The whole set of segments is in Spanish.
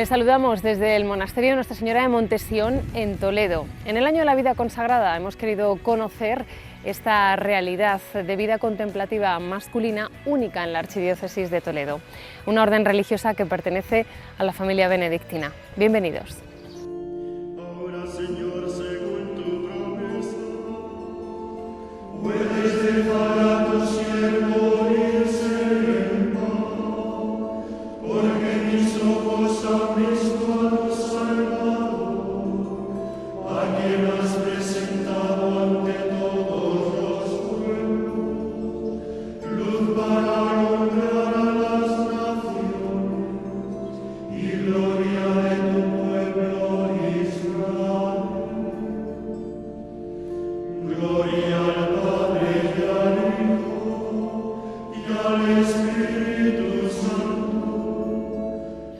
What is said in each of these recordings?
Les saludamos desde el monasterio de Nuestra Señora de Montesión en Toledo. En el año de la vida consagrada hemos querido conocer esta realidad de vida contemplativa masculina única en la Archidiócesis de Toledo, una orden religiosa que pertenece a la familia benedictina. Bienvenidos. Ahora, Señor, según tu promesa, puedes dejar a tu siervo irse en paz, porque mis ojos han visto a tu Salvador, a quien has presentado ante todos los pueblos, luz para alumbrar a las naciones y gloria de tu pueblo Israel. Gloria al Padre y al Hijo y al Espíritu Santo.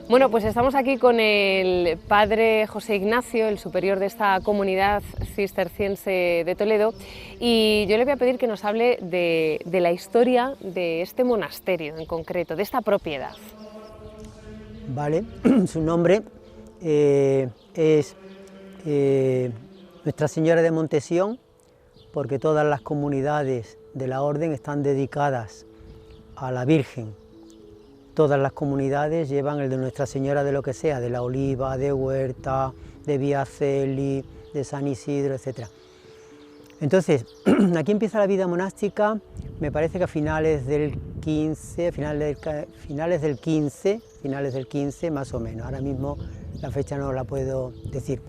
Bueno, pues estamos aquí con el padre José Ignacio, el superior de esta comunidad cisterciense de Toledo, y yo le voy a pedir que nos hable de la historia de este monasterio en concreto, de esta propiedad. Vale, su nombre es Nuestra Señora de Montesión, porque todas las comunidades de la orden están dedicadas a la Virgen. Todas las comunidades llevan el de Nuestra Señora de lo que sea, de la Oliva, de Huerta, de Viaceli, de San Isidro, etc. Entonces, aquí empieza la vida monástica, me parece que a finales del 15, finales del 15 más o menos, ahora mismo la fecha no la puedo decir.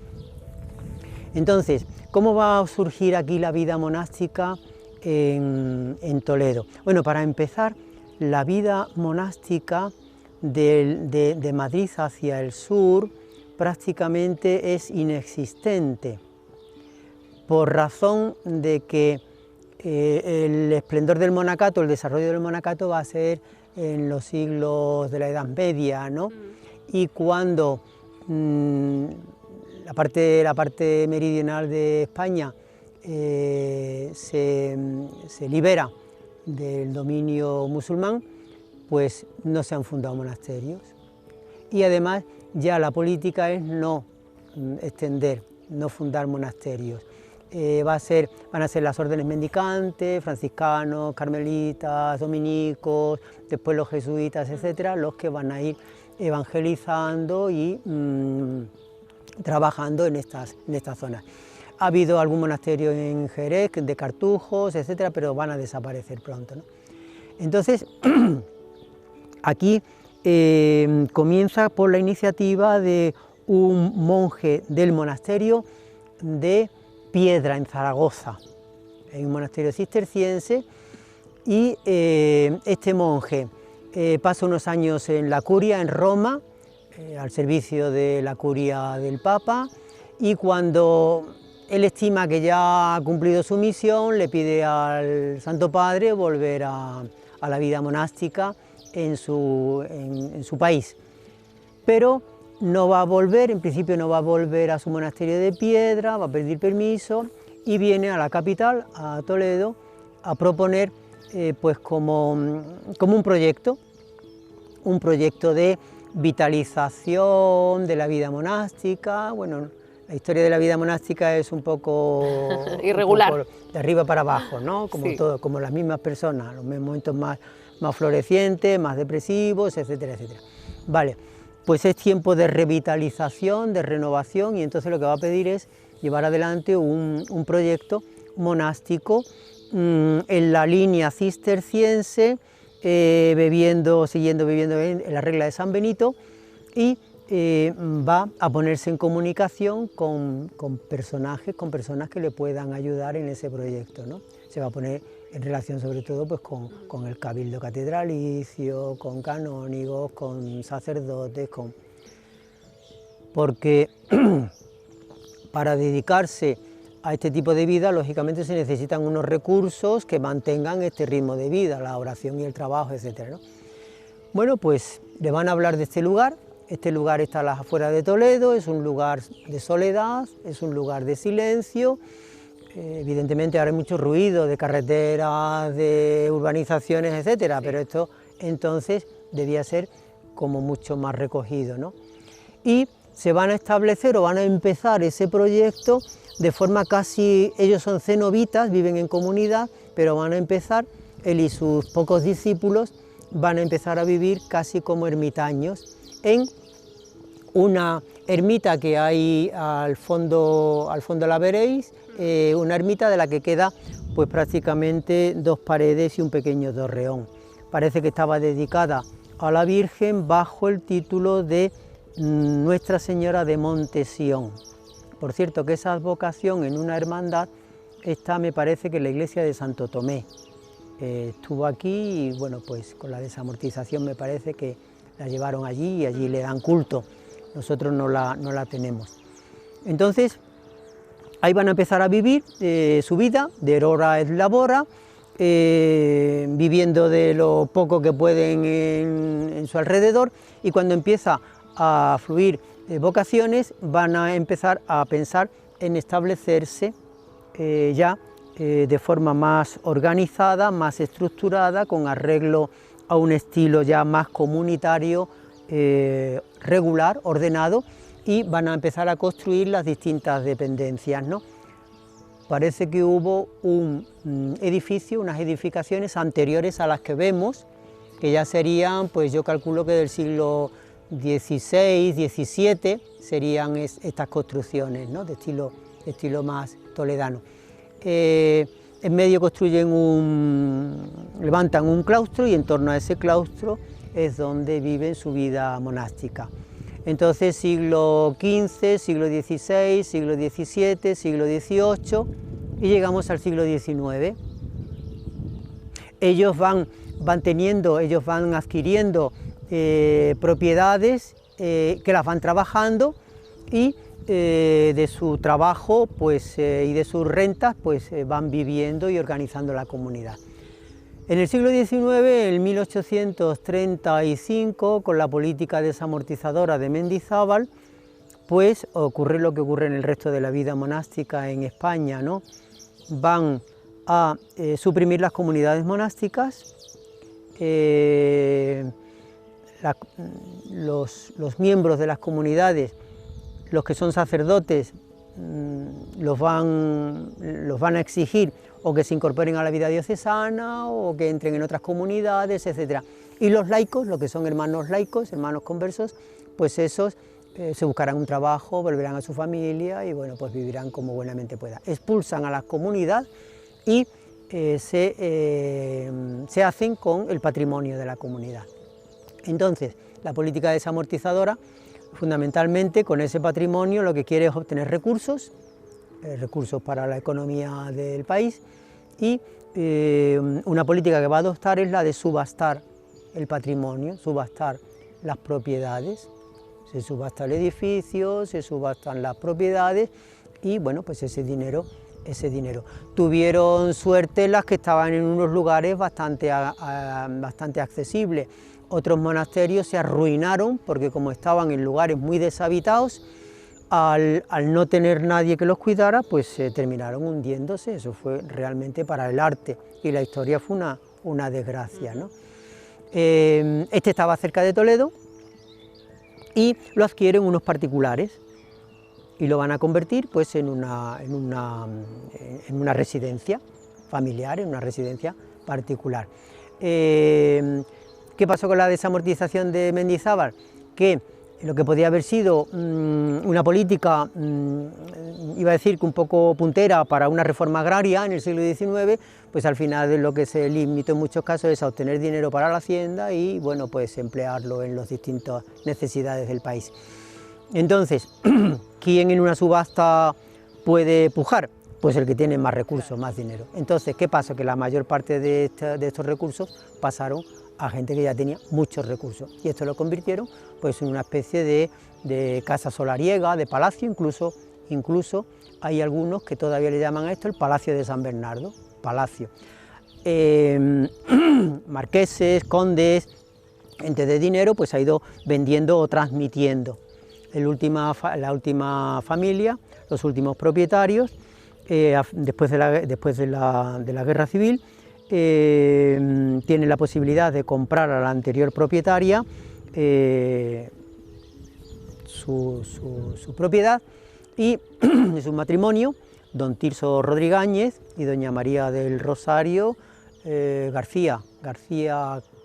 Entonces, ¿cómo va a surgir aquí la vida monástica en Toledo? Bueno, para empezar, la vida monástica de Madrid hacia el sur prácticamente es inexistente, por razón de que el esplendor del monacato, el desarrollo del monacato va a ser en los siglos de la Edad Media, ¿no? Y cuando la parte meridional de España se libera del dominio musulmán, pues no se han fundado monasterios. Y además ya la política es no extender, no fundar monasterios. Van a ser las órdenes mendicantes, franciscanos, carmelitas, dominicos, después los jesuitas, etcétera, los que van a ir evangelizando y trabajando en estas zonas. Ha habido algún monasterio en Jerez, de cartujos, etcétera, pero van a desaparecer pronto, ¿no? Entonces, aquí comienza por la iniciativa de un monje del monasterio de Piedra, en Zaragoza. Hay un monasterio cisterciense y este monje pasa unos años en la curia, en Roma, al servicio de la curia del Papa, y cuando él estima que ya ha cumplido su misión, le pide al Santo Padre volver a la vida monástica en su país. Pero no va a volver, en principio no va a volver a su monasterio de Piedra, va a pedir permiso y viene a la capital, a Toledo, a proponer pues como un proyecto de vitalización de la vida monástica. Bueno, la historia de la vida monástica es un poco irregular, un poco de arriba para abajo, ¿no? Como sí. Todo, como las mismas personas, los momentos más florecientes, más depresivos, etcétera, etcétera. Vale, pues es tiempo de revitalización, de renovación, y entonces lo que va a pedir es llevar adelante un proyecto monástico en la línea cisterciense, siguiendo viviendo en la regla de San Benito, y va a ponerse en comunicación con personas que le puedan ayudar en ese proyecto, ¿no? Se va a poner en relación sobre todo pues, con el cabildo catedralicio, con canónigos, con sacerdotes, porque para dedicarse a este tipo de vida, lógicamente se necesitan unos recursos que mantengan este ritmo de vida, la oración y el trabajo, etcétera, ¿no? Bueno, pues le van a hablar de este lugar. Este lugar está a las afueras de Toledo, es un lugar de soledad, es un lugar de silencio. Evidentemente ahora hay mucho ruido de carreteras, de urbanizaciones, etcétera, pero esto entonces debía ser como mucho más recogido, ¿no? y se van a establecer o van a empezar ese proyecto de forma casi, ellos son cenobitas, viven en comunidad, pero van a empezar, él y sus pocos discípulos van a empezar a vivir casi como ermitaños en una ermita que hay al fondo la veréis, una ermita de la que queda pues prácticamente 2 paredes y un pequeño torreón. Parece que estaba dedicada a la Virgen bajo el título de Nuestra Señora de Montesión. Por cierto que esa advocación en una hermandad está, me parece que en la iglesia de Santo Tomé. Estuvo aquí y bueno, pues con la desamortización me parece que la llevaron allí y allí le dan culto. Nosotros no la tenemos. Entonces, ahí van a empezar a vivir su vida, de hora et labora, viviendo de lo poco que pueden en su alrededor, y cuando empieza a fluir vocaciones, van a empezar a pensar en establecerse ya de forma más organizada, más estructurada, con arreglo a un estilo ya más comunitario, regular, ordenado, y van a empezar a construir las distintas dependencias, ¿no? Parece que hubo un edificio, unas edificaciones anteriores a las que vemos, que ya serían, pues yo calculo que del siglo XVI, XVII serían estas construcciones, ¿no? de estilo más toledano. En medio levantan un claustro y en torno a ese claustro es donde viven su vida monástica. Entonces siglo XV, siglo XVI, siglo XVII, siglo XVIII y llegamos al siglo XIX. Ellos van adquiriendo propiedades que las van trabajando y de su trabajo pues, y de sus rentas pues, van viviendo y organizando la comunidad. En el siglo XIX, en 1835, con la política desamortizadora de Mendizábal, pues ocurre lo que ocurre en el resto de la vida monástica en España, ¿no? Van a suprimir las comunidades monásticas, los miembros de las comunidades, los que son sacerdotes, los van a exigir o que se incorporen a la vida diocesana o que entren en otras comunidades, etc. Y los laicos, los que son hermanos laicos, hermanos conversos, pues esos se buscarán un trabajo, volverán a su familia y bueno, pues vivirán como buenamente puedan. Expulsan a la comunidad y se hacen con el patrimonio de la comunidad. Entonces, la política desamortizadora, fundamentalmente con ese patrimonio lo que quiere es obtener recursos para la economía del país, y una política que va a adoptar es la de subastar el patrimonio, subastar las propiedades. Se subasta el edificio, se subastan las propiedades y bueno, pues ese dinero. Tuvieron suerte las que estaban en unos lugares bastante accesibles. Otros monasterios se arruinaron porque como estaban en lugares muy deshabitados, al no tener nadie que los cuidara, pues se terminaron hundiéndose. Eso fue realmente para el arte y la historia fue una desgracia, ¿no? Este estaba cerca de Toledo y lo adquieren unos particulares y lo van a convertir pues, en una residencia familiar, en una residencia particular. ¿Qué pasó con la desamortización de Mendizábal? Que lo que podía haber sido una política, iba a decir que un poco puntera para una reforma agraria en el siglo XIX, pues al final lo que se limitó en muchos casos es a obtener dinero para la hacienda y bueno, pues emplearlo en las distintas necesidades del país. Entonces, ¿quién en una subasta puede pujar? Pues el que tiene más recursos, más dinero. Entonces, ¿qué pasa? Que la mayor parte de estos recursos pasaron a gente que ya tenía muchos recursos y esto lo convirtieron pues, en una especie de casa solariega, de palacio, incluso hay algunos que todavía le llaman a esto el Palacio de San Bernardo, palacio. Marqueses, condes, gente de dinero pues ha ido vendiendo o transmitiendo. La última familia, los últimos propietarios, después de la guerra civil, tiene la posibilidad de comprar a la anterior propietaria su propiedad, y es un matrimonio, don Tirso Rodríguez y doña María del Rosario García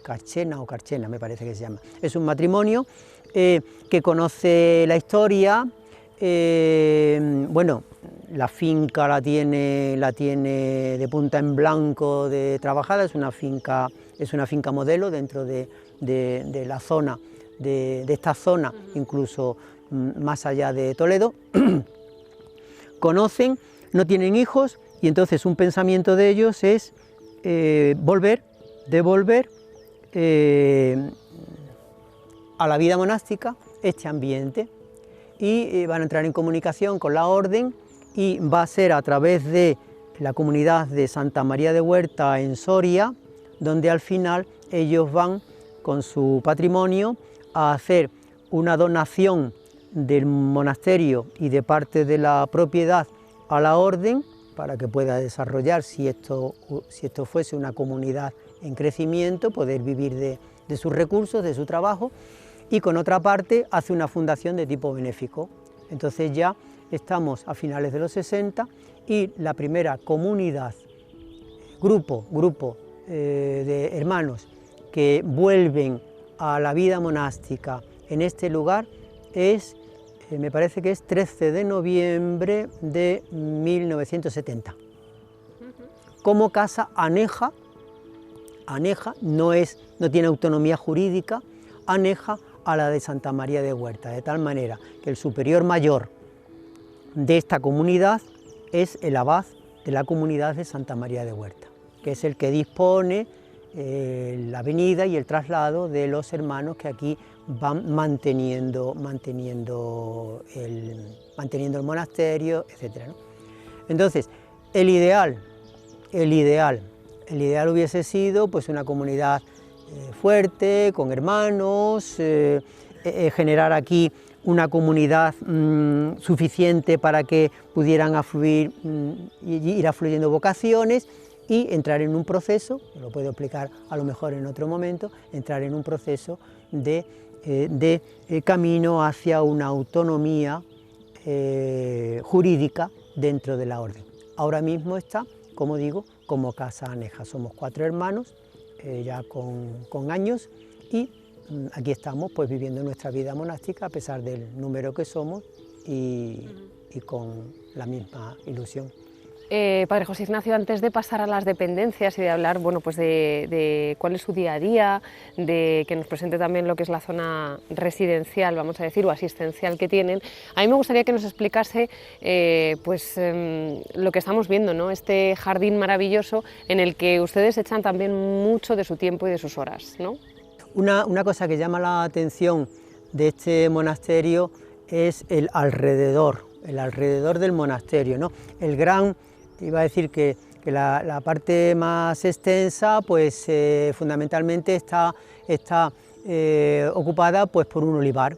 Carchena o Carchena, me parece que se llama. Es un matrimonio que conoce la historia. Bueno, la finca la tiene de punta en blanco de trabajada, es una finca modelo dentro de la zona, de esta zona, incluso más allá de Toledo. Conocen, no tienen hijos, y entonces un pensamiento de ellos es devolver a la vida monástica este ambiente, y van a entrar en comunicación con la orden, y va a ser a través de la comunidad de Santa María de Huerta en Soria, donde al final ellos van con su patrimonio a hacer una donación del monasterio y de parte de la propiedad a la orden, para que pueda desarrollar, si esto fuese una comunidad en crecimiento, poder vivir de sus recursos, de su trabajo, y con otra parte hace una fundación de tipo benéfico. Entonces ya estamos a finales de los 60 y la primera comunidad, grupo de hermanos que vuelven a la vida monástica en este lugar es, me parece que es 13 de noviembre de 1970. Como casa aneja, no tiene autonomía jurídica, aneja a la de Santa María de Huerta, de tal manera que el superior mayor de esta comunidad es el abad de la comunidad de Santa María de Huerta, que es el que dispone la venida y el traslado de los hermanos que aquí van manteniendo el monasterio, etc., ¿no? Entonces, el ideal hubiese sido pues una comunidad fuerte, con hermanos, generar aquí una comunidad suficiente para que pudieran ir afluyendo vocaciones, y entrar en un proceso, lo puedo explicar a lo mejor en otro momento, entrar en un proceso de camino hacia una autonomía jurídica dentro de la orden. Ahora mismo está, como digo, como casa aneja. Somos 4 hermanos, ya con años, y aquí estamos pues viviendo nuestra vida monástica a pesar del número que somos y con la misma ilusión. Padre José Ignacio, antes de pasar a las dependencias y de hablar pues de cuál es su día a día, de que nos presente también lo que es la zona residencial, vamos a decir, o asistencial que tienen, a mí me gustaría que nos explicase lo que estamos viendo, ¿no? Este jardín maravilloso en el que ustedes echan también mucho de su tiempo y de sus horas, ¿no? Una cosa que llama la atención de este monasterio es el alrededor del monasterio, ¿no? Iba a decir que la parte más extensa, pues fundamentalmente está ocupada pues por un olivar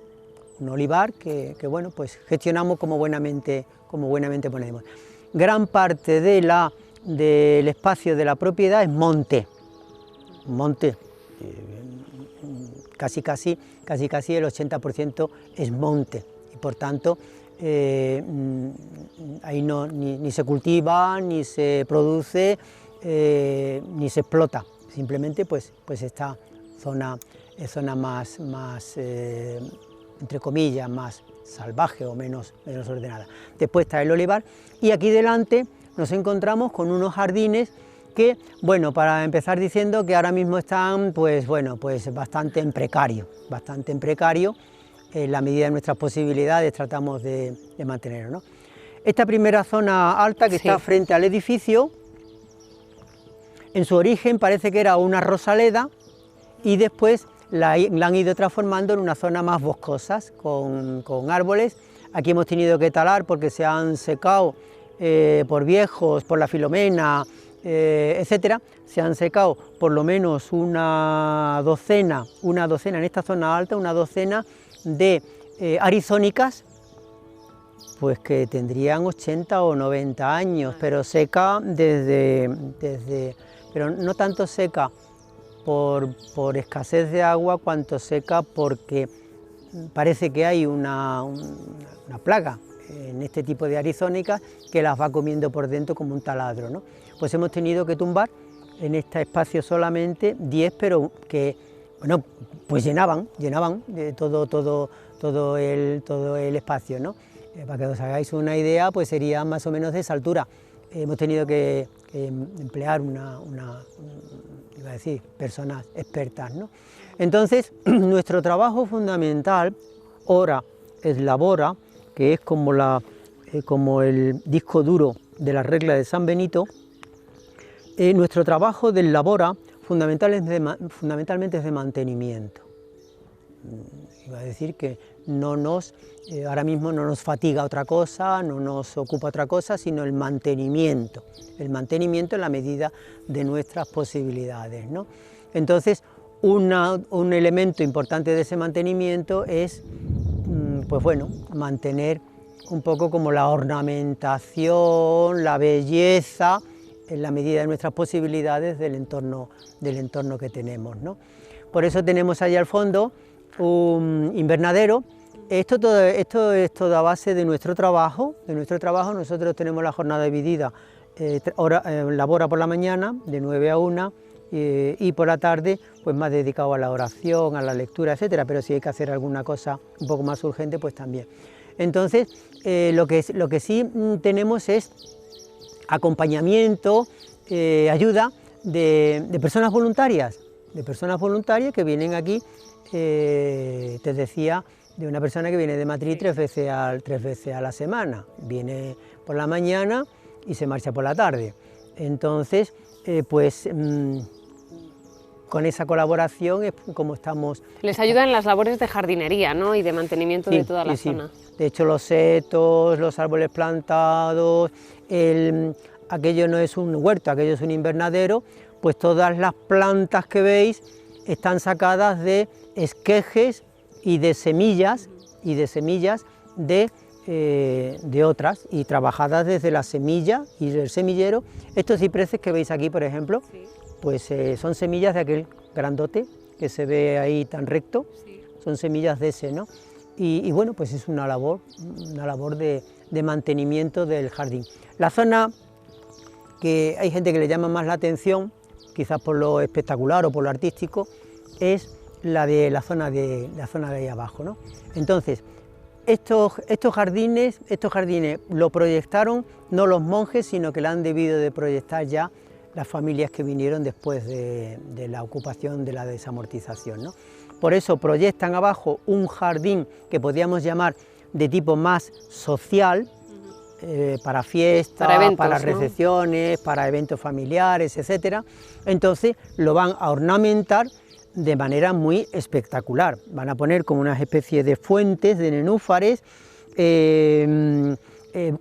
que bueno, pues gestionamos como buenamente podemos. Gran parte del espacio de la propiedad es monte, casi el 80% es monte, y por tanto ahí ni se cultiva, ni se produce, ni se explota, simplemente pues esta zona es zona más entre comillas, más salvaje o menos ordenada. Después está el olivar, y aquí delante nos encontramos con unos jardines que, bueno, para empezar diciendo que ahora mismo están pues bastante en precario, en la medida de nuestras posibilidades tratamos de mantenerlo, ¿no? Esta primera zona alta que está frente al edificio, en su origen parece que era una rosaleda, y después la han ido transformando en una zona más boscosa, con árboles. Aquí hemos tenido que talar porque se han secado por viejos, por la filomena, etcétera. Se han secado por lo menos una docena en esta zona alta, una docena de arizónicas, pues que tendrían 80 o 90 años, pero seca pero no tanto seca por escasez de agua, cuanto seca porque parece que hay una plaga en este tipo de arizónicas que las va comiendo por dentro como un taladro, ¿no? Pues hemos tenido que tumbar en este espacio solamente 10, pero que, bueno, pues llenaban de todo el espacio, ¿no? Para que os hagáis una idea, pues sería más o menos de esa altura. Hemos tenido que emplear iba a decir, personas expertas, ¿no? Entonces, nuestro trabajo fundamental, ora es labora, que es como el disco duro de la regla de San Benito, nuestro trabajo del labora fundamentalmente es de mantenimiento. Iba a decir que ahora mismo no nos fatiga otra cosa, no nos ocupa otra cosa, sino el mantenimiento en la medida de nuestras posibilidades, ¿no? Entonces, un elemento importante de ese mantenimiento es, pues bueno, mantener un poco como la ornamentación, la belleza, en la medida de nuestras posibilidades del entorno que tenemos, ¿no? Por eso tenemos allá al fondo un invernadero. Esto es toda a base de nuestro trabajo. Nosotros tenemos la jornada dividida, labora por la mañana, de 9 a 1, y por la tarde, pues más dedicado a la oración, a la lectura, etcétera, pero si hay que hacer alguna cosa un poco más urgente, pues también. Entonces, lo que sí tenemos es acompañamiento, ayuda de personas voluntarias, que vienen aquí, te decía, de una persona que viene de Madrid 3 veces a la semana, viene por la mañana y se marcha por la tarde. Entonces, con esa colaboración es como estamos. Les ayudan en las labores de jardinería, ¿no? Y de mantenimiento de toda la zona. De hecho, los setos, los árboles plantados, aquello no es un huerto, aquello es un invernadero, pues todas las plantas que veis están sacadas de esquejes y de semillas de otras, y trabajadas desde la semilla y del semillero. Estos cipreses que veis aquí, por ejemplo, sí, pues son semillas de aquel grandote que se ve ahí tan recto, sí, son semillas de ese, ¿no? Y bueno, pues es una labor de mantenimiento del jardín. La zona que hay gente que le llama más la atención, quizás por lo espectacular o por lo artístico, es la zona de ahí abajo, ¿no? Entonces, estos jardines lo proyectaron no los monjes, sino que la han debido de proyectar ya las familias que vinieron después de la ocupación, de la desamortización, ¿no? Por eso proyectan abajo un jardín que podríamos llamar de tipo más social, para fiestas, para recepciones, ¿no? Para eventos familiares, etcétera. Entonces lo van a ornamentar de manera muy espectacular. Van a poner como unas especies de fuentes de nenúfares,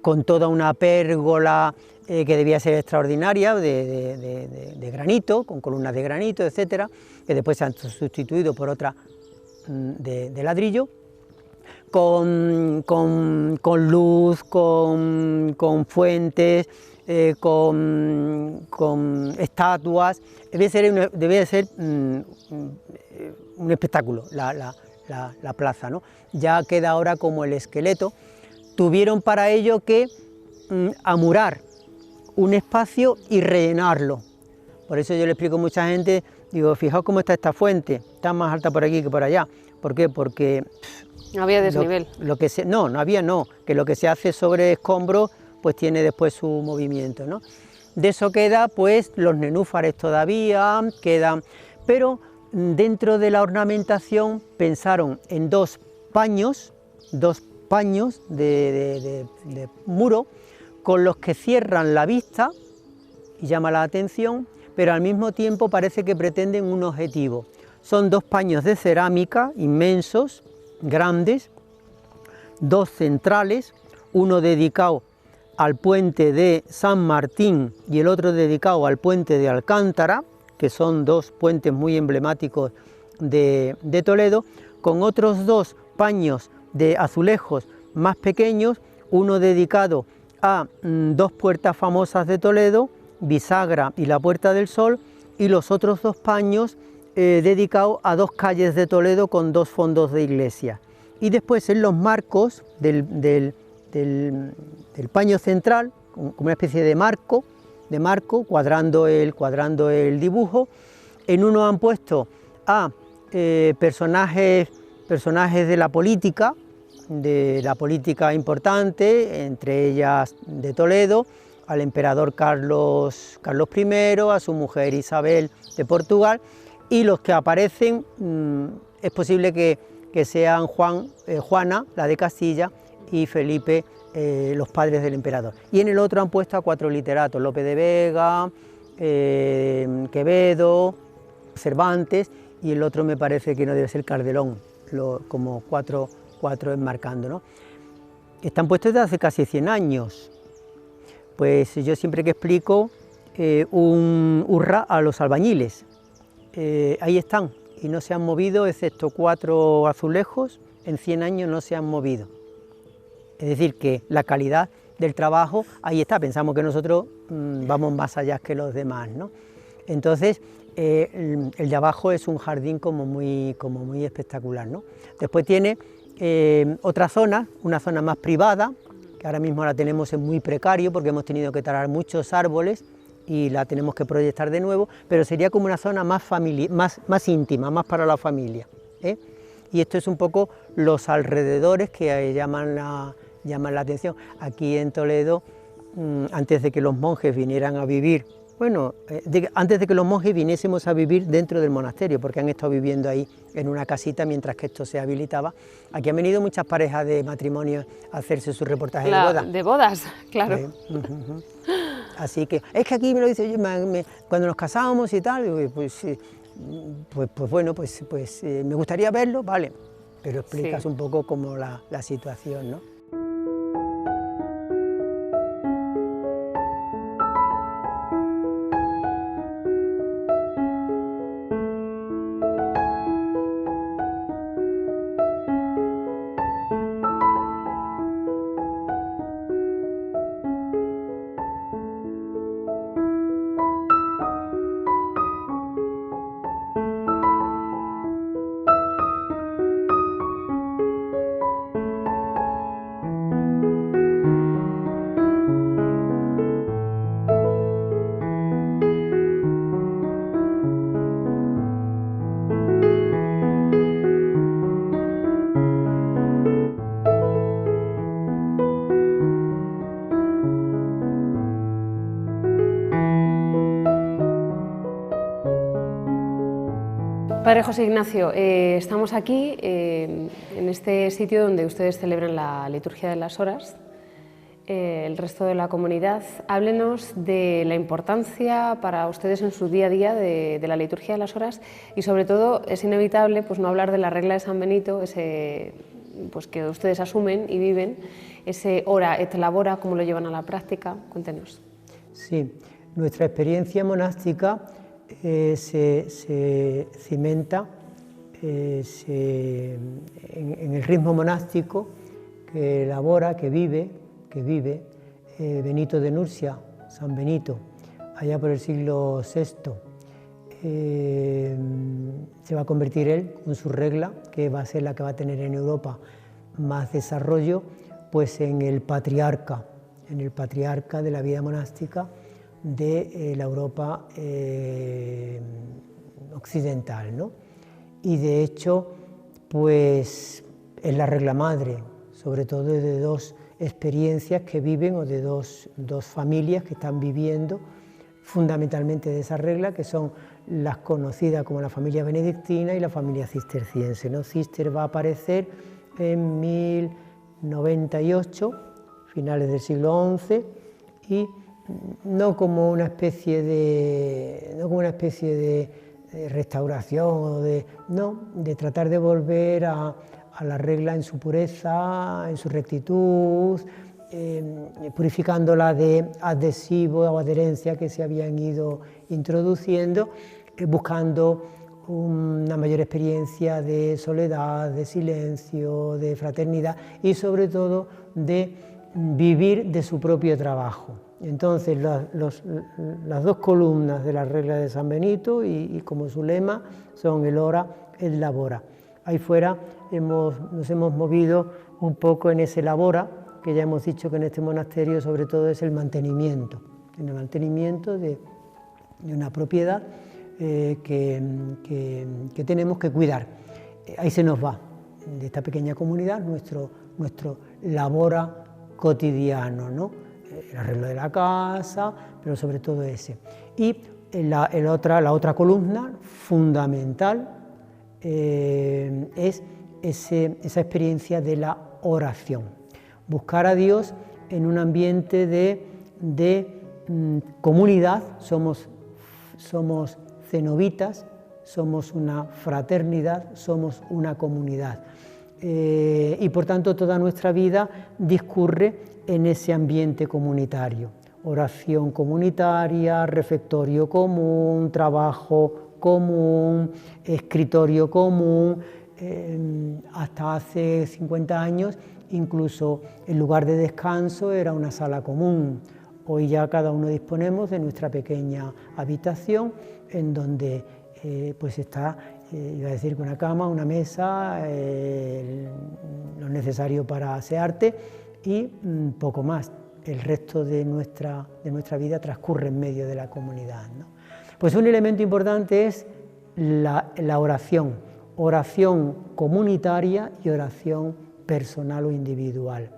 con toda una pérgola que debía ser extraordinaria, de granito, con columnas de granito, etcétera, que después se han sustituido por otra de ladrillo, con luz, con fuentes, con estatuas. Debe ser un espectáculo la plaza, ¿no? Ya queda ahora como el esqueleto. Tuvieron para ello que amurar un espacio y rellenarlo. Por eso yo le explico a mucha gente, digo, fijaos cómo está esta fuente, está más alta por aquí que por allá. ¿Por qué? Porque no había desnivel. Que lo que se hace sobre escombros pues tiene después su movimiento, ¿no? De eso queda pues los nenúfares todavía, quedan, pero dentro de la ornamentación pensaron en dos paños de muro con los que cierran la vista y llama la atención, pero al mismo tiempo parece que pretenden un objetivo. Son dos paños de cerámica inmensos, grandes, dos centrales, uno dedicado al puente de San Martín y el otro dedicado al puente de Alcántara, que son dos puentes muy emblemáticos de Toledo, con otros dos paños de azulejos más pequeños, uno dedicado a dos puertas famosas de Toledo, Bisagra y la Puerta del Sol, y los otros dos paños dedicados a dos calles de Toledo con dos fondos de iglesia. y después en los marcos del paño central, como una especie de marco, cuadrando el dibujo. En uno han puesto a personajes de la política importante, entre ellas de Toledo, al emperador Carlos I, a su mujer Isabel de Portugal, y los que aparecen es posible que sean Juana, la de Castilla, y Felipe, los padres del emperador. Y en el otro han puesto a 4 literatos, Lope de Vega, Quevedo, Cervantes, y el otro me parece que no debe ser Cardelón, como cuatro enmarcando, ¿no? Están puestos desde hace casi 100 años. Pues yo siempre que explico un hurra a los albañiles, ahí están, y no se han movido, excepto 4 azulejos, en 100 años no se han movido. Es decir, que la calidad del trabajo ahí está. Pensamos que nosotros vamos más allá que los demás, ¿no? Entonces, el de abajo es un jardín como muy espectacular, ¿no? Después tiene otra zona, una zona más privada, que ahora mismo la tenemos en muy precario porque hemos tenido que talar muchos árboles y la tenemos que proyectar de nuevo, pero sería como una zona más íntima, más para la familia, ¿eh? Y esto es un poco los alrededores que llaman la atención. Aquí en Toledo, antes de que los monjes vinieran a vivir, antes de que los monjes viniésemos a vivir dentro del monasterio, porque han estado viviendo ahí en una casita mientras que esto se habilitaba, aquí han venido muchas parejas de matrimonio a hacerse su reportaje de boda. De bodas, claro. Así que, es que aquí me lo dice, cuando nos casábamos y tal, pues me gustaría verlo, vale, pero explicas un poco como la situación, ¿no? Padre José Ignacio, estamos aquí en este sitio donde ustedes celebran la liturgia de las horas, el resto de la comunidad. Háblenos de la importancia para ustedes en su día a día de la liturgia de las horas y sobre todo es inevitable pues, no hablar de la regla de San Benito, pues, que ustedes asumen y viven, ese ora et labora, cómo lo llevan a la práctica. Cuéntenos. Sí, nuestra experiencia monástica se cimenta en el ritmo monástico que elabora, que vive Benito de Nursia, San Benito, allá por el siglo VI. Se va a convertir él con su regla, que va a ser la que va a tener en Europa más desarrollo, pues en el patriarca de la vida monástica de la Europa occidental, ¿no? Y de hecho, pues es la regla madre, sobre todo de 2 experiencias que viven o de dos familias que están viviendo fundamentalmente de esa regla, que son las conocidas como la familia benedictina y la familia cisterciense, ¿no? Cister va a aparecer en 1098, finales del siglo XI, y no como una especie de restauración, de tratar de volver a la regla en su pureza, en su rectitud, purificándola de adhesivo o adherencia que se habían ido introduciendo, buscando una mayor experiencia de soledad, de silencio, de fraternidad y sobre todo de vivir de su propio trabajo. Entonces las 2 columnas de la regla de San Benito y como su lema son el ora et labora. Ahí fuera nos hemos movido un poco en ese labora, que ya hemos dicho que en este monasterio sobre todo es el mantenimiento de una propiedad que tenemos que cuidar. Ahí se nos va, de esta pequeña comunidad, nuestro labora cotidiano, ¿no? El arreglo de la casa, pero sobre todo ese. Y la otra columna fundamental es esa experiencia de la oración. Buscar a Dios en un ambiente de comunidad. Somos cenobitas, somos una fraternidad, somos una comunidad. Y por tanto toda nuestra vida discurre en ese ambiente comunitario. Oración comunitaria, refectorio común, trabajo común, escritorio común. Hasta hace 50 años incluso el lugar de descanso era una sala común. Hoy ya cada uno disponemos de nuestra pequeña habitación en donde pues está, iba a decir, una cama, una mesa, lo necesario para asearte y poco más. El resto de nuestra vida transcurre en medio de la comunidad, ¿no? Pues un elemento importante es la oración comunitaria y oración personal o individual.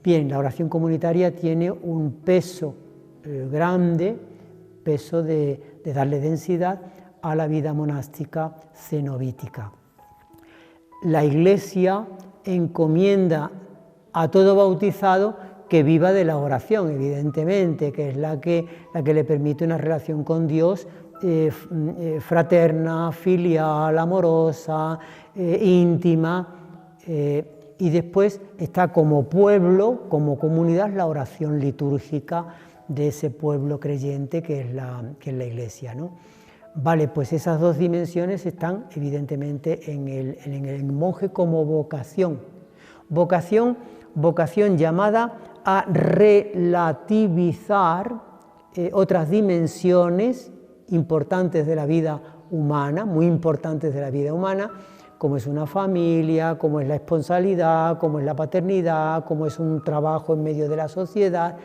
Bien, la oración comunitaria tiene un peso grande, peso de darle densidad a la vida monástica cenobítica. La Iglesia encomienda a todo bautizado que viva de la oración, evidentemente, que es la que le permite una relación con Dios fraterna, filial, amorosa, íntima. Y después está como pueblo, como comunidad, la oración litúrgica de ese pueblo creyente que es la Iglesia, ¿no? Vale, pues esas dos dimensiones están evidentemente en el monje como vocación llamada a relativizar otras dimensiones importantes de la vida humana, muy importantes de la vida humana, como es una familia, como es la esponsalidad, como es la paternidad, como es un trabajo en medio de la sociedad.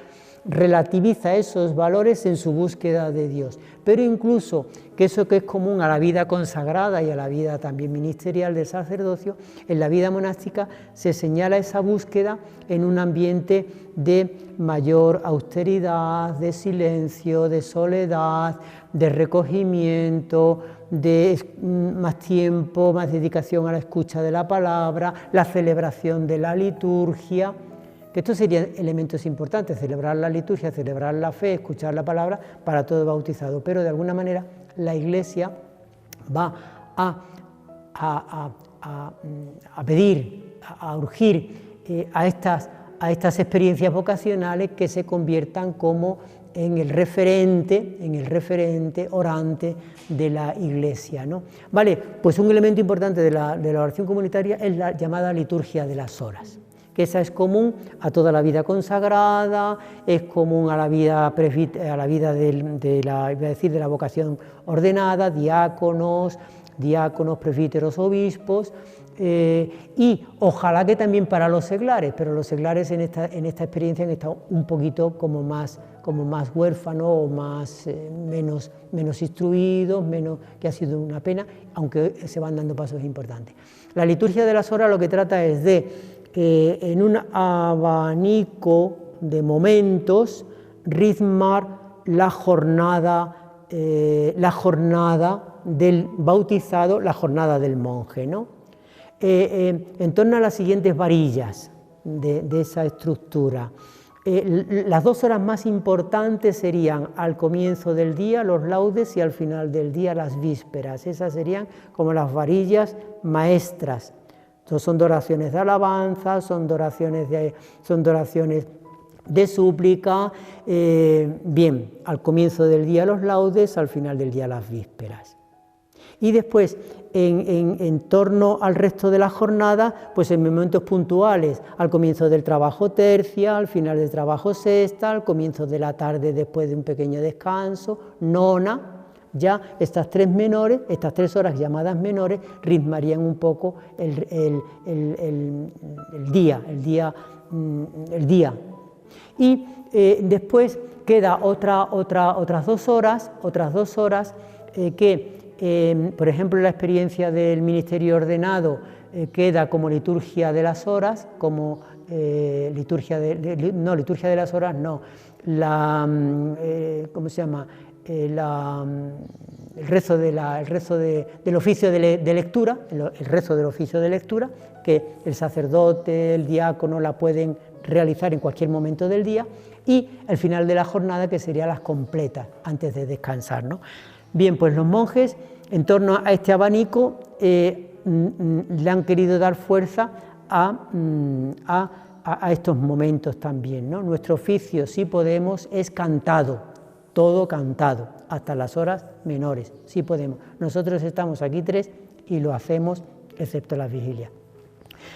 Relativiza esos valores en su búsqueda de Dios, pero incluso que eso que es común a la vida consagrada y a la vida también ministerial del sacerdocio, en la vida monástica se señala esa búsqueda en un ambiente de mayor austeridad, de silencio, de soledad, de recogimiento, de más tiempo, más dedicación a la escucha de la palabra, la celebración de la liturgia. Que estos serían elementos importantes: celebrar la liturgia, celebrar la fe, escuchar la palabra para todo bautizado, pero de alguna manera la Iglesia va a pedir, a urgir a estas experiencias vocacionales que se conviertan como en el referente orante de la Iglesia, ¿no? Vale, pues un elemento importante de la oración comunitaria es la llamada liturgia de las horas, que esa es común a toda la vida consagrada, es común a la vida de la vocación ordenada, diáconos, presbíteros, obispos, y ojalá que también para los seglares, pero los seglares en esta experiencia han estado un poquito como más huérfanos o menos instruidos, que ha sido una pena, aunque se van dando pasos importantes. La liturgia de las horas lo que trata es de en un abanico de momentos ritmar la jornada del bautizado, la jornada del monje, ¿no? En torno a las siguientes varillas de esa estructura. Las 2 horas más importantes serían al comienzo del día los laudes y al final del día las vísperas. Esas serían como las varillas maestras. Entonces son oraciones de alabanza, son oraciones de súplica. Bien, al comienzo del día los laudes, al final del día las vísperas. Y después, en torno al resto de la jornada, pues en momentos puntuales, al comienzo del trabajo tercia, al final del trabajo sexta, al comienzo de la tarde después de un pequeño descanso, nona, ya estas 3 menores, estas 3 horas llamadas menores, ritmarían un poco el día. Y después queda otras 2 horas, que, por ejemplo, la experiencia del ministerio ordenado queda como liturgia de las horas, como liturgia de las horas, no, ¿cómo se llama? El rezo del oficio de lectura, el rezo del oficio de lectura, que el sacerdote, el diácono la pueden realizar en cualquier momento del día, y el final de la jornada, que sería las completas, antes de descansar, ¿no? Bien, pues los monjes, en torno a este abanico, le han querido dar fuerza a estos momentos también, ¿no? Nuestro oficio, si podemos, es cantado, todo cantado, hasta las horas menores, si podemos. Nosotros estamos aquí 3 y lo hacemos, excepto las vigilias.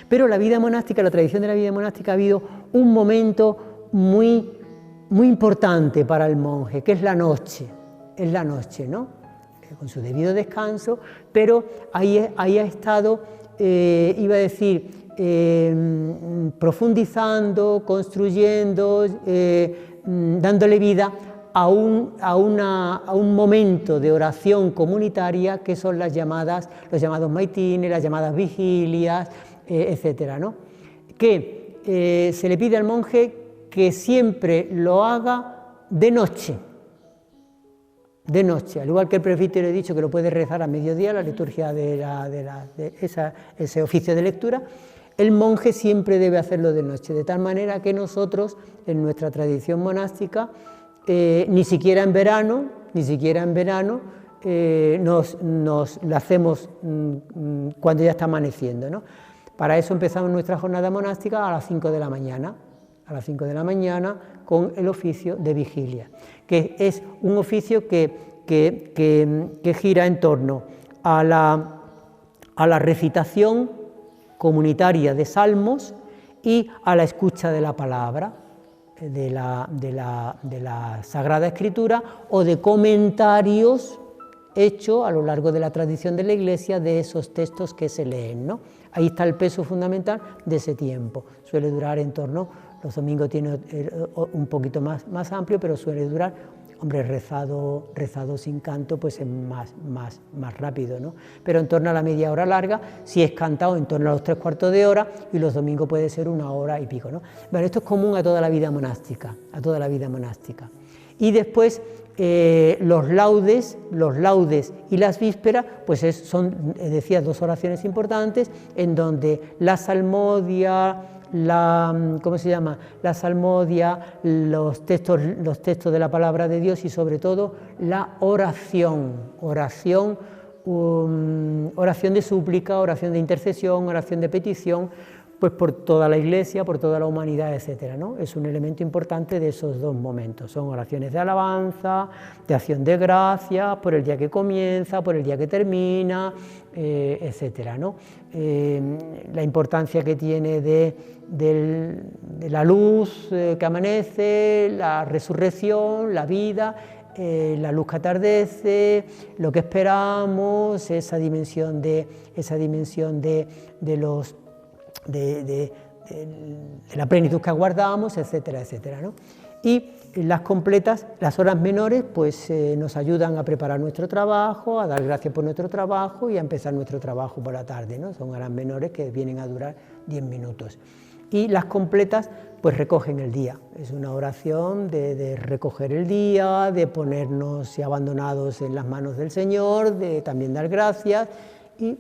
Pero la vida monástica, la tradición de la vida monástica, ha habido un momento muy importante para el monje, que es la noche, ¿no? Con su debido descanso, pero ahí ha estado, iba a decir, profundizando, construyendo, dándole vida a un momento de oración comunitaria, que son los llamados maitines, las llamadas vigilias, etcétera, ¿no? Que se le pide al monje que siempre lo haga de noche, al igual que el presbítero he dicho que lo puede rezar a mediodía, la liturgia de ese oficio de lectura. El monje siempre debe hacerlo de noche, de tal manera que nosotros, en nuestra tradición monástica, ni siquiera en verano, lo hacemos cuando ya está amaneciendo, ¿no? Para eso empezamos nuestra jornada monástica a las 5 de la mañana, con el oficio de vigilia, que es un oficio que gira en torno a la recitación comunitaria de salmos y a la escucha de la palabra, de la Sagrada Escritura, o de comentarios hechos a lo largo de la tradición de la Iglesia de esos textos que se leen, ¿no? Ahí está el peso fundamental de ese tiempo. Suele durar en torno, los domingos tiene un poquito más amplio, pero suele durar, hombre, rezado sin canto, pues es más rápido, ¿no? Pero en torno a la media hora larga, si es cantado, en torno a los 3/4 de hora, y los domingos puede ser 1 hora y pico, ¿no? Bueno, esto es común a toda la vida monástica, Y después los laudes y las vísperas, pues son, decía, 2 oraciones importantes, en donde la salmodia, la salmodia, los textos de la palabra de Dios, y sobre todo la oración de súplica, oración de intercesión, oración de petición, pues por toda la Iglesia, por toda la humanidad, etcétera, ¿no? Es un elemento importante de esos 2 momentos. Son oraciones de alabanza, de acción de gracias, por el día que comienza, por el día que termina, etcétera, ¿no? La importancia que tiene de la luz que amanece, la resurrección, la vida, la luz que atardece, lo que esperamos, esa dimensión de la plenitud que aguardamos, etcétera, etcétera, ¿no? Y las completas, las horas menores, pues nos ayudan a preparar nuestro trabajo, a dar gracias por nuestro trabajo y a empezar nuestro trabajo por la tarde, ¿no? Son horas menores que vienen a durar 10 minutos. Y las completas, pues recogen el día. Es una oración de recoger el día, de ponernos abandonados en las manos del Señor, de también dar gracias. Y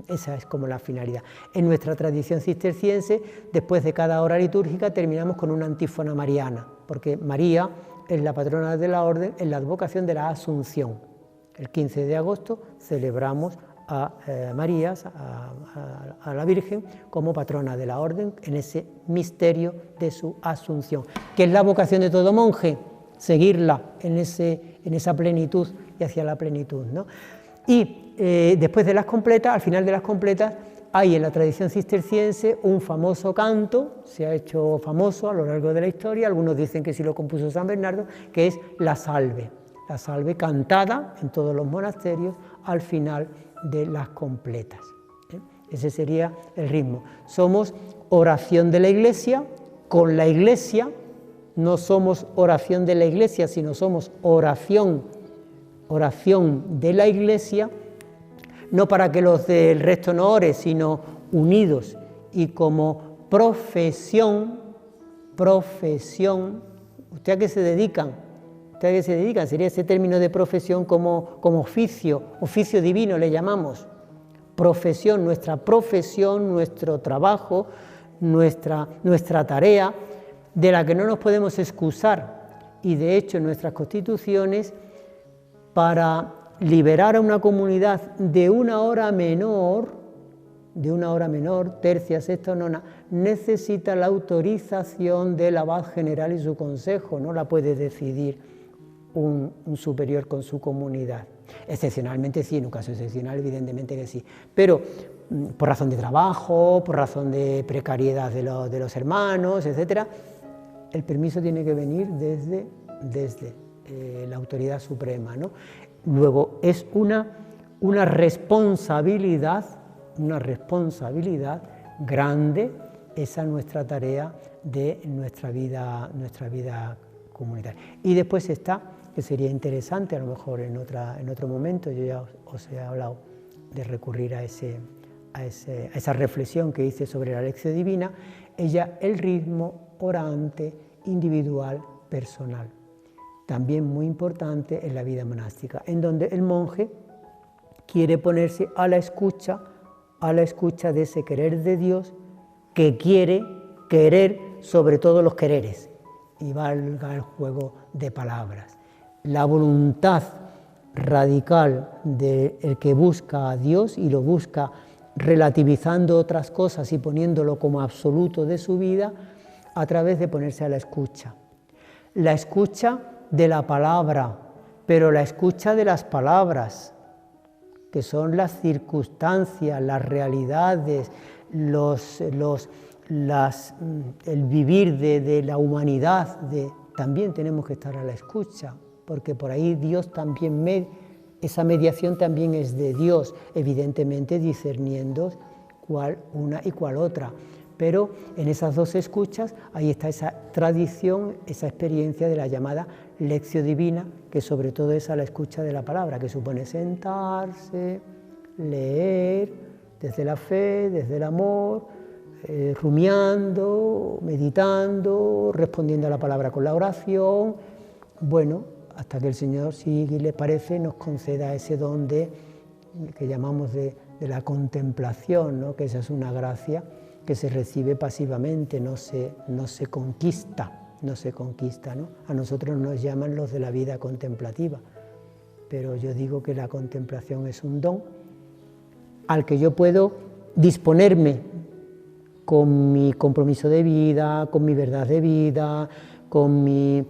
esa es como la finalidad. En nuestra tradición cisterciense, después de cada hora litúrgica, terminamos con una antífona mariana, porque María es la patrona de la orden en la advocación de la Asunción. El 15 de agosto celebramos a María, a la Virgen, como patrona de la orden en ese misterio de su Asunción, que es la vocación de todo monje, seguirla en esa plenitud y hacia la plenitud, ¿no? Y después de las completas, al final de las completas, hay en la tradición cisterciense un famoso canto, se ha hecho famoso a lo largo de la historia, algunos dicen que sí lo compuso San Bernardo, que es la Salve la salve cantada en todos los monasterios al final de las completas. Ese sería el ritmo. Somos oración de la Iglesia, con la Iglesia, no somos oración de la Iglesia, sino somos oración de la Iglesia, no para que los del resto no oren, sino unidos y como profesión. ¿Usted a qué se dedican? Sería ese término de profesión como oficio divino le llamamos. Profesión, nuestro trabajo, nuestra tarea, de la que no nos podemos excusar. Y de hecho en nuestras constituciones, para liberar a una comunidad de una hora menor, tercia, sexta o nona, necesita la autorización del abad general y su consejo, no la puede decidir un superior con su comunidad. Excepcionalmente sí, en un caso excepcional evidentemente que sí, pero por razón de trabajo, por razón de precariedad de los hermanos, etc., el permiso tiene que venir desde la autoridad suprema, ¿no? Luego es una responsabilidad grande esa nuestra tarea de nuestra vida comunitaria. Y después está, que sería interesante, a lo mejor en otro momento, yo ya os he hablado de recurrir a esa reflexión que hice sobre la lección divina, el ritmo orante individual personal, también muy importante en la vida monástica, en donde el monje quiere ponerse a la escucha de ese querer de Dios que quiere querer sobre todos los quereres, y valga el juego de palabras. La voluntad radical del que busca a Dios y lo busca relativizando otras cosas y poniéndolo como absoluto de su vida a través de ponerse a la escucha de la palabra, pero la escucha de las palabras, que son las circunstancias, las realidades, el vivir de la humanidad, también tenemos que estar a la escucha, porque por ahí Dios también, esa mediación también es de Dios, evidentemente discerniendo cuál una y cuál otra. Pero en esas dos escuchas, ahí está esa tradición, esa experiencia de la llamada lección divina, que sobre todo es a la escucha de la palabra, que supone sentarse, leer, desde la fe, desde el amor, rumiando, meditando, respondiendo a la palabra con la oración, bueno, hasta que el Señor, si le parece, nos conceda ese don que llamamos de la contemplación, ¿no? Que esa es una gracia que se recibe pasivamente, no se conquista, ¿no? A nosotros nos llaman los de la vida contemplativa, pero yo digo que la contemplación es un don al que yo puedo disponerme con mi compromiso de vida, con mi verdad de vida, con mi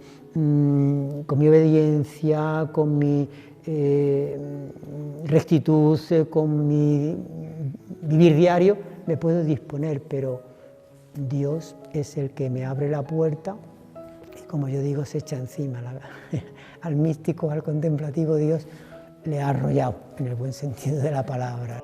obediencia, con mi rectitud, con mi vivir diario, me puedo disponer, pero Dios es el que me abre la puerta y, como yo digo, se echa encima. Al místico, al contemplativo, Dios le ha arrollado, en el buen sentido de la palabra.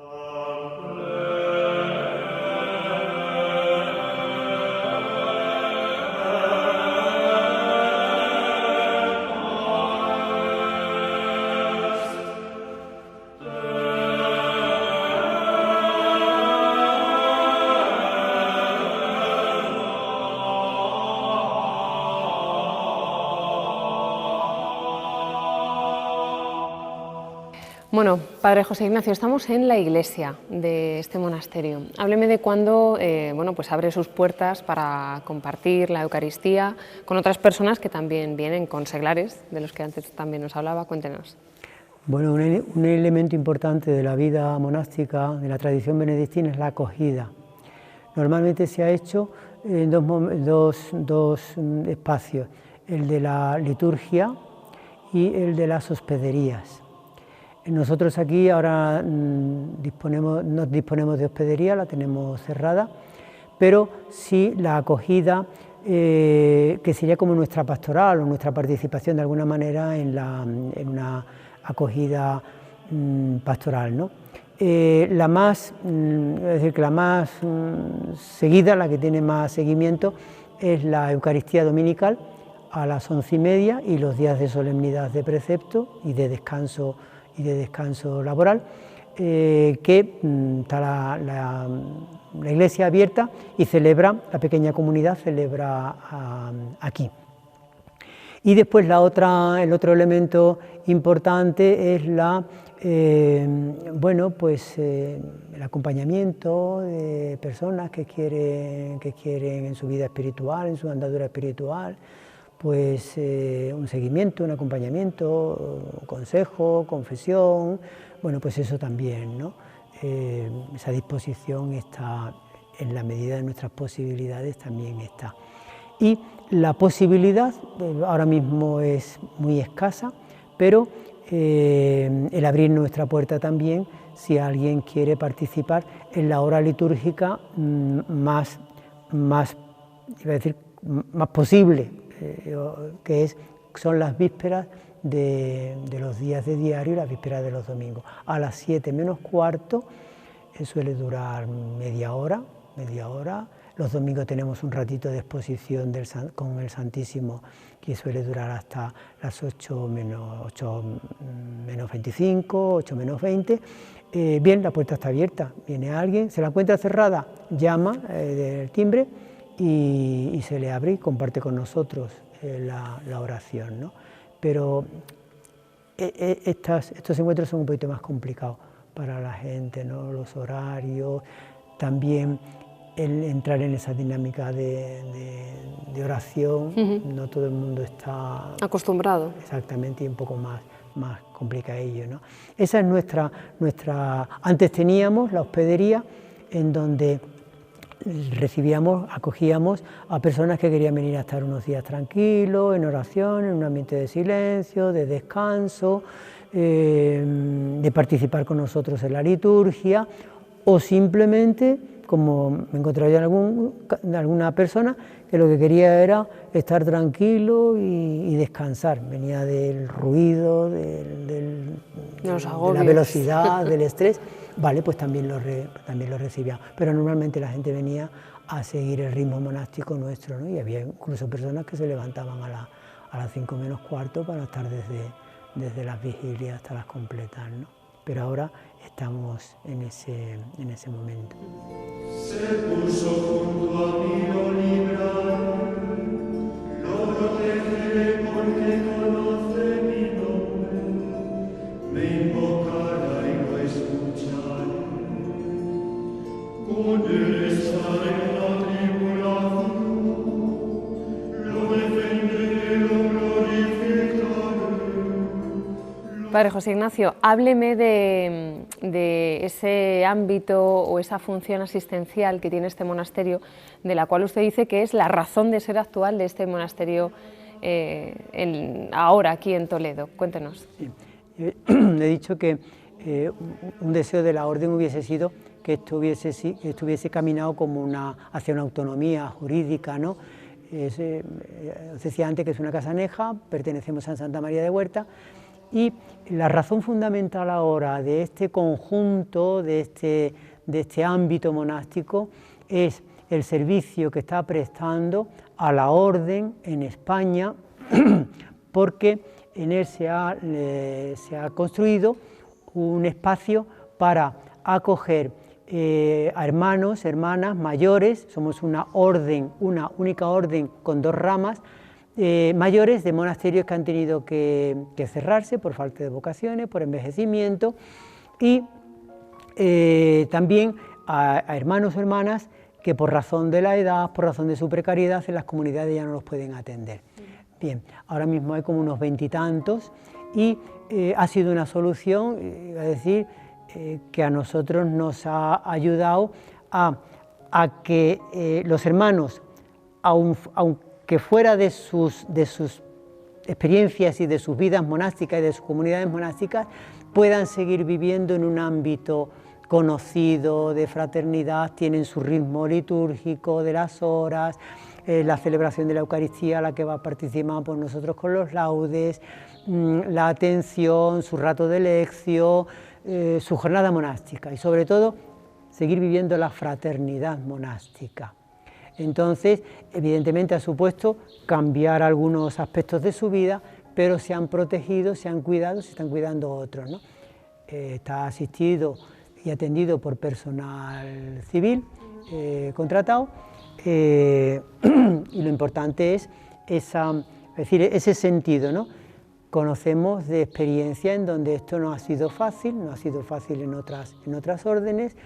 Bueno, Padre José Ignacio, estamos en la iglesia de este monasterio. Hábleme de cuándo pues abre sus puertas para compartir la Eucaristía con otras personas que también vienen con seglares, de los que antes también nos hablaba. Cuéntenos. Bueno, un elemento importante de la vida monástica, de la tradición benedictina, es la acogida. Normalmente se ha hecho en dos espacios, el de la liturgia y el de las hospederías. Nosotros aquí ahora no disponemos de hospedería, la tenemos cerrada, pero sí la acogida que sería como nuestra pastoral o nuestra participación de alguna manera en una acogida pastoral, ¿no? La más seguida, la que tiene más seguimiento, es la Eucaristía dominical a las 11:30 y los días de solemnidad de precepto y de descanso laboral, que está la iglesia abierta y celebra, la pequeña comunidad celebra aquí. Y después el otro elemento importante es el acompañamiento de personas que quieren en su vida espiritual, en su andadura espiritual, pues un seguimiento, un acompañamiento, consejo, confesión, bueno, pues eso también, ¿no? Esa disposición está, en la medida de nuestras posibilidades, también está. Y la posibilidad ahora mismo es muy escasa, pero el abrir nuestra puerta también, si alguien quiere participar en la hora litúrgica más posible, que son las vísperas de los días de diario y las vísperas de los domingos. A las 7 menos cuarto suele durar media hora. Los domingos tenemos un ratito de exposición con el Santísimo que suele durar hasta las 8 menos 25, 8 menos 20. Bien, la puerta está abierta, viene alguien, se la encuentra cerrada, llama del timbre y se le abre y comparte con nosotros la oración, ¿no? Pero estos encuentros son un poquito más complicados para la gente, ¿no? Los horarios, también el entrar en esa dinámica de oración, no todo el mundo está acostumbrado. Exactamente, y un poco más complicadillo, ¿no? Esa es nuestra... Antes teníamos la hospedería en donde acogíamos a personas que querían venir a estar unos días tranquilos, en oración, en un ambiente de silencio, de descanso, de participar con nosotros en la liturgia, o simplemente, como me encontraba yo en alguna persona, que lo que quería era estar tranquilo y descansar. Venía del ruido, de la velocidad, del estrés. Vale, pues también lo recibíamos. Pero normalmente la gente venía a seguir el ritmo monástico nuestro, ¿no? Y había incluso personas que se levantaban a las 5 menos cuarto para estar desde las vigilias hasta las completas, ¿no? Pero ahora estamos en ese momento. Se puso junto a mí lo libraré, lo protegeré porque conoce mi nombre, me invocará y lo escucharé, con él estaré en la tribulación, lo defenderé, lo glorificaré. Padre José Ignacio, hábleme de ese ámbito o esa función asistencial que tiene este monasterio, de la cual usted dice que es la razón de ser actual de este monasterio ahora aquí en Toledo. Cuéntenos. Sí. He dicho que un deseo de la orden hubiese sido que esto hubiese caminado como hacia una autonomía jurídica, ¿no? Os decía antes que es una casa aneja, pertenecemos a Santa María de Huerta, y la razón fundamental ahora de este conjunto, de este ámbito monástico, es el servicio que está prestando a la orden en España, porque en él se ha construido un espacio para acoger a hermanos, hermanas mayores. Somos una única orden con 2 ramas, mayores de monasterios que han tenido que cerrarse por falta de vocaciones, por envejecimiento, y también a hermanos o hermanas que por razón de la edad, por razón de su precariedad, en las comunidades ya no los pueden atender. Bien, ahora mismo hay como unos 20 y tantos, y ha sido una solución, iba a decir, que a nosotros nos ha ayudado a que los hermanos, aunque fuera de sus experiencias y de sus vidas monásticas y de sus comunidades monásticas, puedan seguir viviendo en un ámbito conocido de fraternidad, tienen su ritmo litúrgico de las horas, la celebración de la Eucaristía a la que participamos pues, nosotros con los laudes, la atención, su rato de lección, su jornada monástica y sobre todo seguir viviendo la fraternidad monástica. Entonces, evidentemente ha supuesto cambiar algunos aspectos de su vida, pero se han protegido, se han cuidado, se están cuidando otros, ¿no? Está asistido y atendido por personal civil contratado y lo importante es ese sentido, ¿no? Conocemos de experiencia en donde esto no ha sido fácil en otras órdenes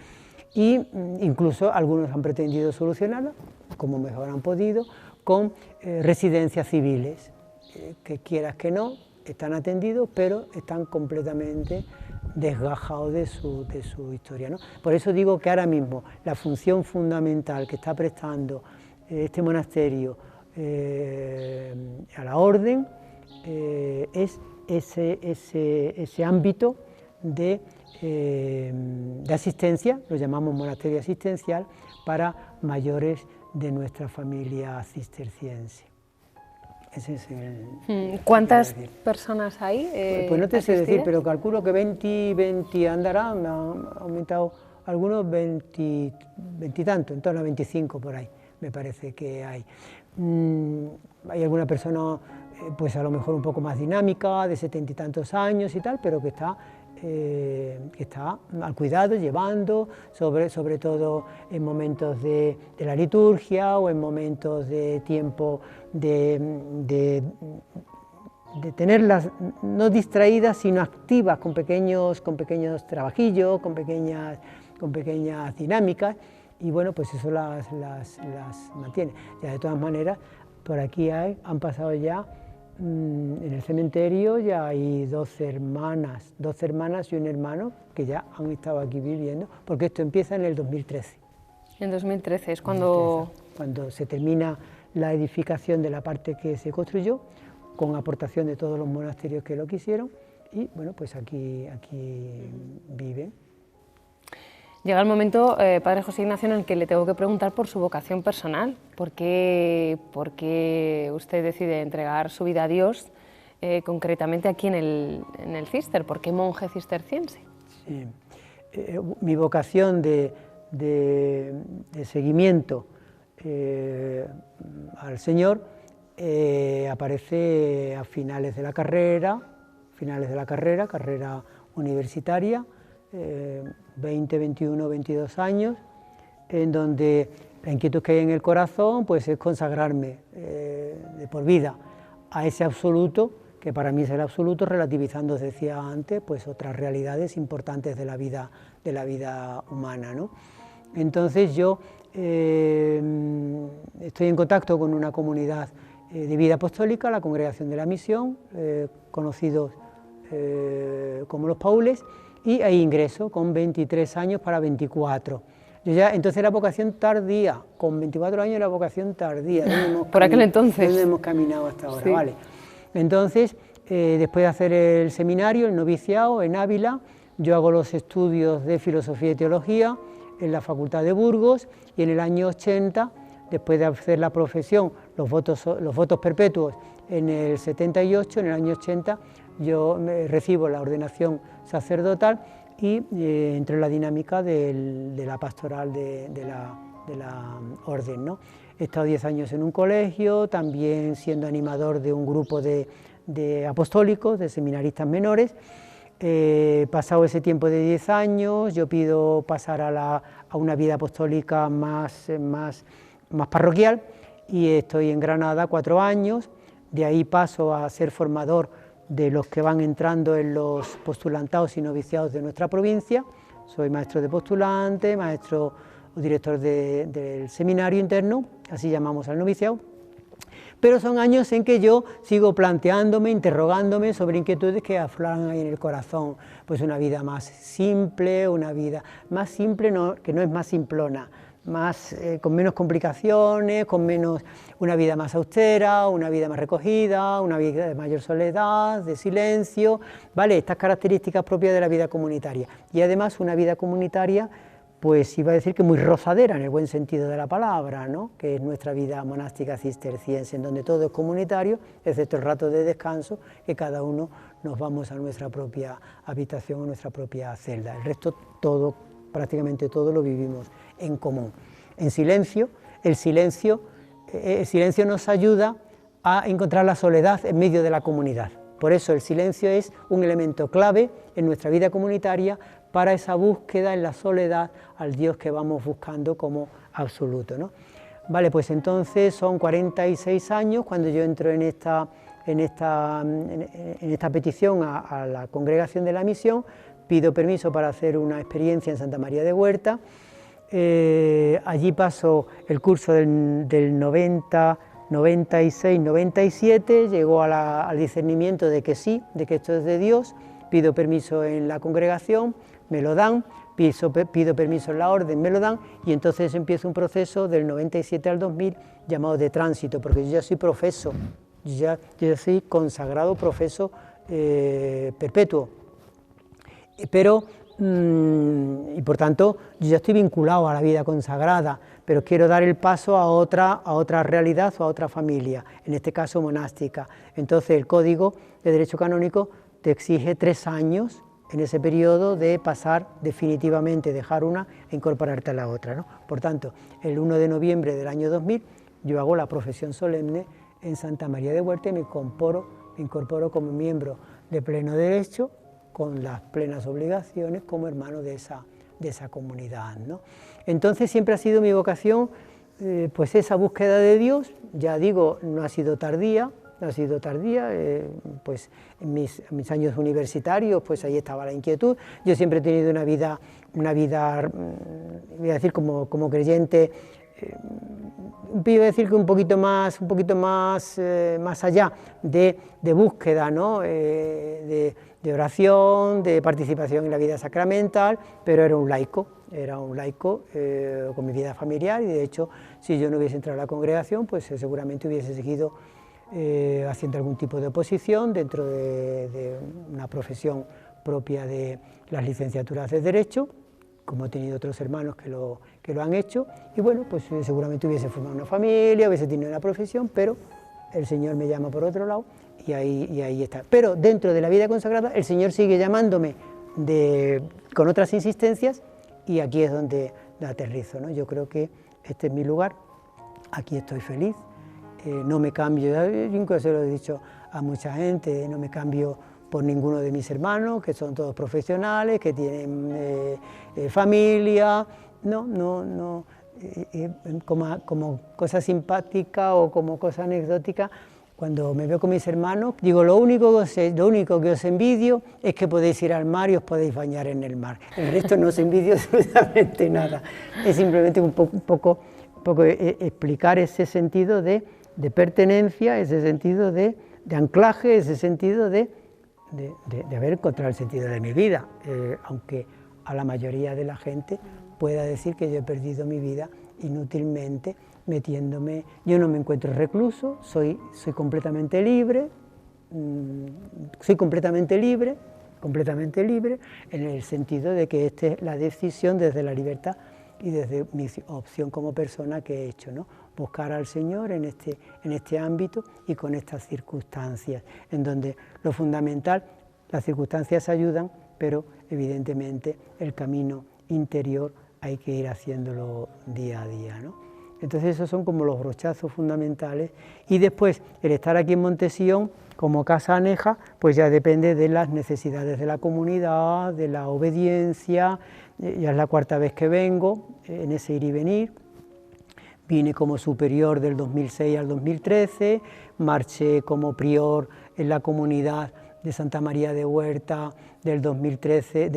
y incluso algunos han pretendido solucionarlo, como mejor han podido, con residencias civiles, que quieras que no, están atendidos, pero están completamente desgajados de su historia, ¿no? Por eso digo que ahora mismo la función fundamental que está prestando este monasterio a la orden es ese ámbito de asistencia, lo llamamos monasterio asistencial, para mayores de nuestra familia cisterciense. Ese es ¿Cuántas personas hay? Pues no te sé decir, pero calculo que 20 andará, me han aumentado algunos 20 y tanto, en torno a 25 por ahí, me parece que hay. Hay alguna persona, pues a lo mejor un poco más dinámica, de 70 y tantos años y tal, pero que está al cuidado, llevando, sobre todo en momentos de la liturgia o en momentos de tiempo de tenerlas no distraídas, sino activas, con pequeños trabajillos, con pequeñas dinámicas, y bueno, pues eso las mantiene. Ya de todas maneras, por aquí han pasado ya, en el cementerio ya hay dos hermanas y un hermano que ya han estado aquí viviendo, porque esto empieza en el 2013. En 2013 es cuando se termina la edificación de la parte que se construyó, con aportación de todos los monasterios que lo quisieron, y bueno, pues aquí viven. Llega el momento, Padre José Ignacio, en el que le tengo que preguntar por su vocación personal. ¿Por qué usted decide entregar su vida a Dios, concretamente aquí en el Cister? ¿Por qué monje cisterciense? Sí. Mi vocación de seguimiento al Señor aparece a finales de la carrera universitaria, 20, 21, 22 años, en donde la inquietud que hay en el corazón pues es consagrarme de por vida a ese absoluto, que para mí es el absoluto, relativizando, decía antes, pues otras realidades importantes de la vida humana, ¿no? Entonces yo estoy en contacto con una comunidad de vida apostólica, la Congregación de la Misión, conocidos como los Paules, y ahí ingreso con 23 años para 24. Yo ya, entonces era vocación tardía, con 24 años era vocación tardía. Por aquel entonces. ¿Dónde hemos caminado hasta ahora? Sí. Vale. Entonces, después de hacer el seminario, el noviciado en Ávila, yo hago los estudios de filosofía y teología en la Facultad de Burgos, y en el año 80, después de hacer la profesión, los votos perpetuos en el 78, en el año 80, yo recibo la ordenación sacerdotal y entro en la dinámica de la pastoral de la orden, ¿no? He estado 10 años en un colegio, también siendo animador de un grupo de apostólicos, de seminaristas menores. Pasado ese tiempo de 10 años, yo pido pasar a una vida apostólica más parroquial, y estoy en Granada 4 años. De ahí paso a ser formador de los que van entrando en los postulantados y noviciados de nuestra provincia. Soy maestro de postulante, maestro o director del seminario interno, así llamamos al noviciado. Pero son años en que yo sigo planteándome, interrogándome sobre inquietudes que afloran ahí en el corazón. Pues una vida más simple, que no es más simplona, con menos complicaciones, una vida más austera, una vida más recogida, una vida de mayor soledad, de silencio, ¿vale? Estas características propias de la vida comunitaria. Y además una vida comunitaria pues iba a decir que muy rozadera en el buen sentido de la palabra, ¿no? Que es nuestra vida monástica cisterciense, en donde todo es comunitario, excepto el rato de descanso, que cada uno nos vamos a nuestra propia habitación o nuestra propia celda. El resto, todo, prácticamente todo lo vivimos en común. En silencio, el silencio nos ayuda a encontrar la soledad en medio de la comunidad. Por eso el silencio es un elemento clave en nuestra vida comunitaria para esa búsqueda en la soledad al Dios que vamos buscando como absoluto, ¿no? Vale, pues entonces son 46 años cuando yo entro en esta petición a la Congregación de la Misión, pido permiso para hacer una experiencia en Santa María de Huerta, allí paso el curso del 90, 96, 97, llego al discernimiento de que sí, de que esto es de Dios, pido permiso en la congregación, me lo dan, pido permiso en la orden, me lo dan, y entonces empieza un proceso del 97 al 2000 llamado de tránsito, porque yo ya soy profeso, yo ya soy consagrado profeso perpetuo, pero y por tanto yo ya estoy vinculado a la vida consagrada, pero quiero dar el paso a otra realidad o a otra familia, en este caso monástica. Entonces el Código de Derecho Canónico te exige 3 años en ese periodo de pasar definitivamente, dejar una e incorporarte a la otra, ¿no? Por tanto, el 1 de noviembre del año 2000 yo hago la profesión solemne en Santa María de Huerta y me incorporo como miembro de pleno derecho, con las plenas obligaciones como hermano de esa comunidad, ¿no? Entonces siempre ha sido mi vocación, pues esa búsqueda de Dios, ya digo, no ha sido tardía, pues en mis años universitarios, pues ahí estaba la inquietud. Yo siempre he tenido una vida, voy a decir como creyente, voy a decir que un poquito más allá de búsqueda, ¿no? De oración, de participación en la vida sacramental, pero era un laico con mi vida familiar, y de hecho, si yo no hubiese entrado a la congregación, pues seguramente hubiese seguido haciendo algún tipo de oposición dentro de una profesión propia de las licenciaturas de Derecho, como he tenido otros hermanos que lo han hecho, y bueno, pues seguramente hubiese formado una familia, hubiese tenido una profesión, pero el Señor me llama por otro lado, y ahí está. Pero dentro de la vida consagrada, el Señor sigue llamándome con otras insistencias, y aquí es donde aterrizo, ¿no? Yo creo que este es mi lugar, aquí estoy feliz, no me cambio, yo incluso se lo he dicho a mucha gente, no me cambio por ninguno de mis hermanos, que son todos profesionales, que tienen familia, como cosa simpática o como cosa anecdótica. Cuando me veo con mis hermanos, digo, lo único que os envidio es que podéis ir al mar y os podéis bañar en el mar. El resto no os envidio absolutamente nada. Es simplemente un poco explicar ese sentido de pertenencia, ese sentido de anclaje, ese sentido de haber encontrado el sentido de mi vida, aunque a la mayoría de la gente pueda decir que yo he perdido mi vida inútilmente metiéndome. Yo no me encuentro recluso, soy completamente libre, completamente libre, en el sentido de que esta es la decisión desde la libertad y desde mi opción como persona que he hecho, ¿no? Buscar al Señor en este ámbito y con estas circunstancias, en donde lo fundamental, las circunstancias ayudan, pero evidentemente el camino interior hay que ir haciéndolo día a día, ¿no? Entonces esos son como los brochazos fundamentales, y después el estar aquí en Montesión como casa aneja, pues ya depende de las necesidades de la comunidad, de la obediencia. Ya es la 4ª vez que vengo en ese ir y venir. Vine como superior del 2006 al 2013, marché como prior en la comunidad de Santa María de Huerta del 2013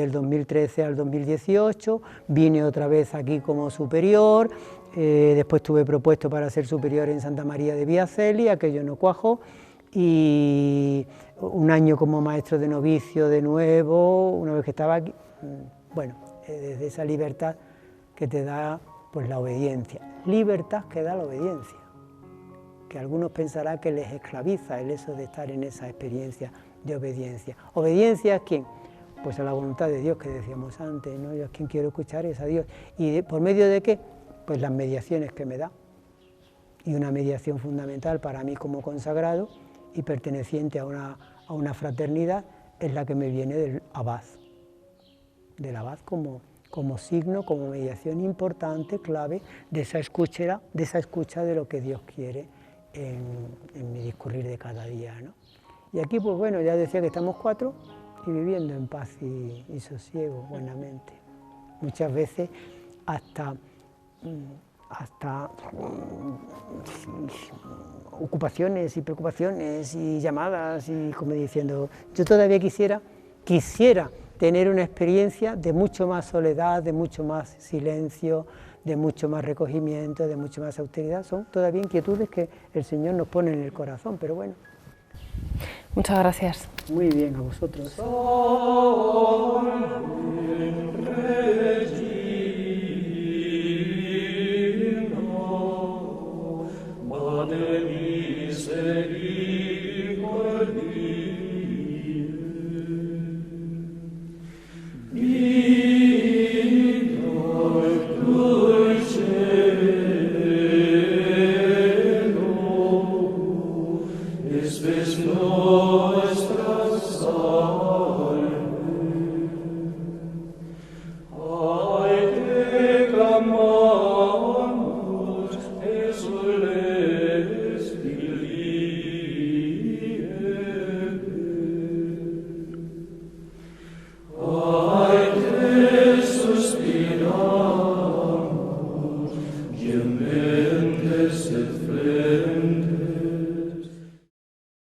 al 2018, vine otra vez aquí como superior, después estuve propuesto para ser superior en Santa María de Villacelli, aquello no cuajó, y un año como maestro de novicio de nuevo, una vez que estaba aquí, bueno, desde esa libertad que te da pues la obediencia, libertad que da la obediencia, que algunos pensarán que les esclaviza el eso de estar en esa experiencia de obediencia. ¿Obediencia a quién? pues a la voluntad de Dios que decíamos antes, ¿no? Yo a quien quiero escuchar es a Dios. ¿Y por medio de qué? Pues las mediaciones que me da. Y una mediación fundamental para mí como consagrado y perteneciente a una fraternidad es la que me viene del abad como signo, como mediación importante, clave de esa escucha de lo que Dios quiere en mi discurrir de cada día, ¿no? Y aquí, pues bueno, ya decía que estamos 4 y viviendo en paz y sosiego, buenamente. Muchas veces hasta ocupaciones y preocupaciones y llamadas y como diciendo, yo todavía quisiera tener una experiencia de mucho más soledad, de mucho más silencio, de mucho más recogimiento, de mucho más austeridad. Son todavía inquietudes que el Señor nos pone en el corazón, pero bueno. Muchas gracias. Muy bien, a vosotros. Espes